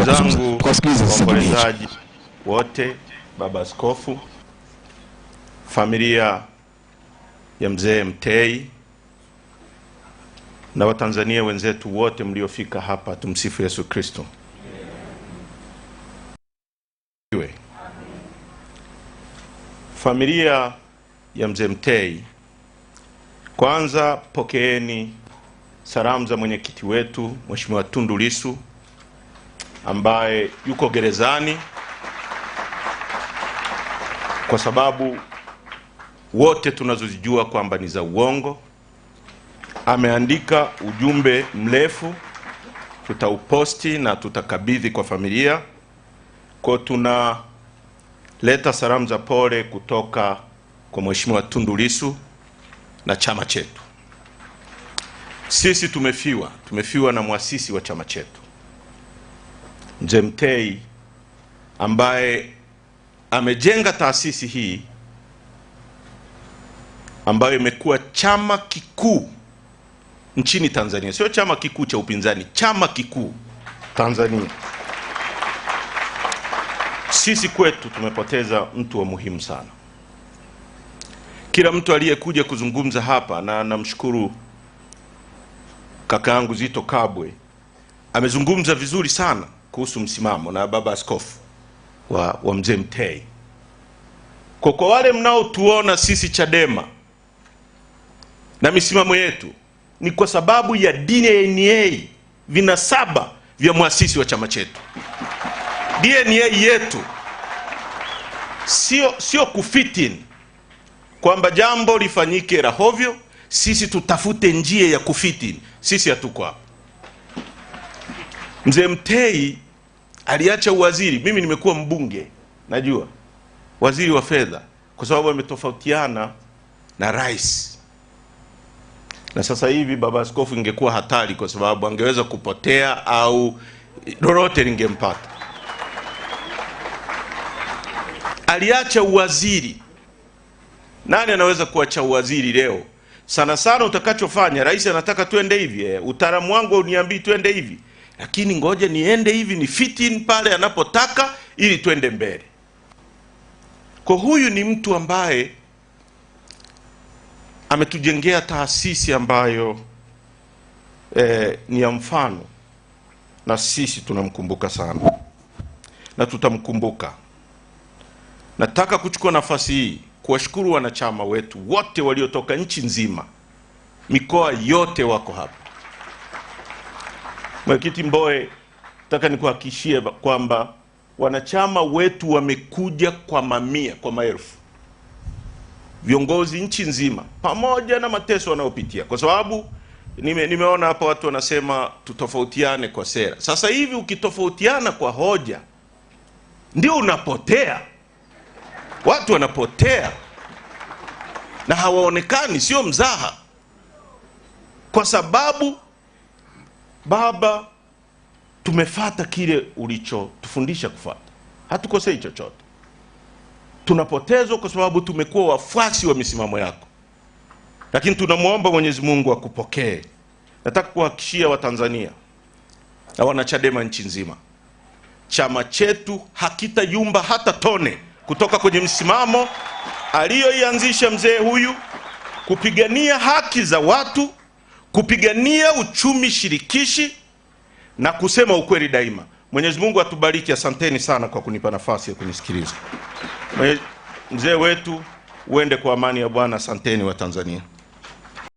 zangu waombolezaji wote, baba askofu, familia ya mzee Mtei na Watanzania wenzetu wote mliofika hapa, tumsifu Yesu Kristo. Familia ya mzee Mtei, kwanza pokeeni salamu za mwenyekiti wetu Mheshimiwa Tundu Lissu ambaye yuko gerezani kwa sababu wote tunazozijua kwamba ni za uongo. Ameandika ujumbe mrefu, tutauposti na tutakabidhi kwa familia. Kwa tunaleta salamu za pole kutoka kwa Mheshimiwa Tundu Lissu na chama chetu. Sisi tumefiwa na muasisi wa chama chetu mzee Mtei ambaye amejenga taasisi hii ambayo imekuwa chama kikuu nchini Tanzania. Sio chama kikuu cha upinzani, chama kikuu Tanzania. Sisi kwetu tumepoteza mtu wa muhimu sana. Kila mtu aliyekuja kuzungumza hapa, na namshukuru kaka yangu Zito Kabwe, amezungumza vizuri sana kuhusu msimamo, na baba askofu wa mzee Mtei. Kwa wale mnaotuona sisi Chadema na misimamo yetu, ni kwa sababu ya DNA, vinasaba vya muasisi wa chama chetu. DNA yetu sio kufitin kwamba jambo lifanyike rahovyo sisi tutafute njia ya kufitin. Sisi hatuko hapo. Mzee Mtei aliacha uwaziri, mimi nimekuwa mbunge, najua waziri wa fedha, kwa sababu ametofautiana na rais. Na sasa hivi baba askofu ingekuwa hatari, kwa sababu angeweza kupotea au lolote lingempata. Aliacha uwaziri. Nani anaweza kuacha uwaziri leo? Sana sana utakachofanya, rais anataka tuende hivi, utaalamu wangu uniambii tuende hivi, lakini ngoja niende hivi, ni fitin pale anapotaka ili tuende mbele. Kwa huyu ni mtu ambaye ametujengea taasisi ambayo ni ya mfano, na sisi tunamkumbuka sana na tutamkumbuka. Nataka kuchukua nafasi hii kuwashukuru wanachama wetu wote waliotoka nchi nzima, mikoa yote wako hapa. Mwenyekiti Mbowe, nataka nikuhakikishie kwamba wanachama wetu wamekuja kwa mamia, kwa maelfu. Viongozi nchi nzima, pamoja na mateso wanayopitia, kwa sababu nimeona hapa watu wanasema tutofautiane kwa sera. Sasa hivi ukitofautiana kwa hoja ndio unapotea. Watu wanapotea na hawaonekani, sio mzaha. Kwa sababu baba, tumefata kile ulichotufundisha kufuata. Hatukosei chochote. Tunapotezwa kwa sababu tumekuwa wafuasi wa misimamo yako. Lakini tunamuomba Mwenyezi Mungu akupokee. Nataka kuhakikishia Watanzania na wanachadema nchi nzima, chama chetu hakitayumba hata tone kutoka kwenye msimamo aliyoianzisha mzee huyu, kupigania haki za watu, kupigania uchumi shirikishi na kusema ukweli daima. Mwenyezi Mungu atubariki. Asanteni sana kwa kunipa nafasi ya kunisikiliza. Mzee wetu, uende kwa amani ya Bwana. Asanteni wa Tanzania.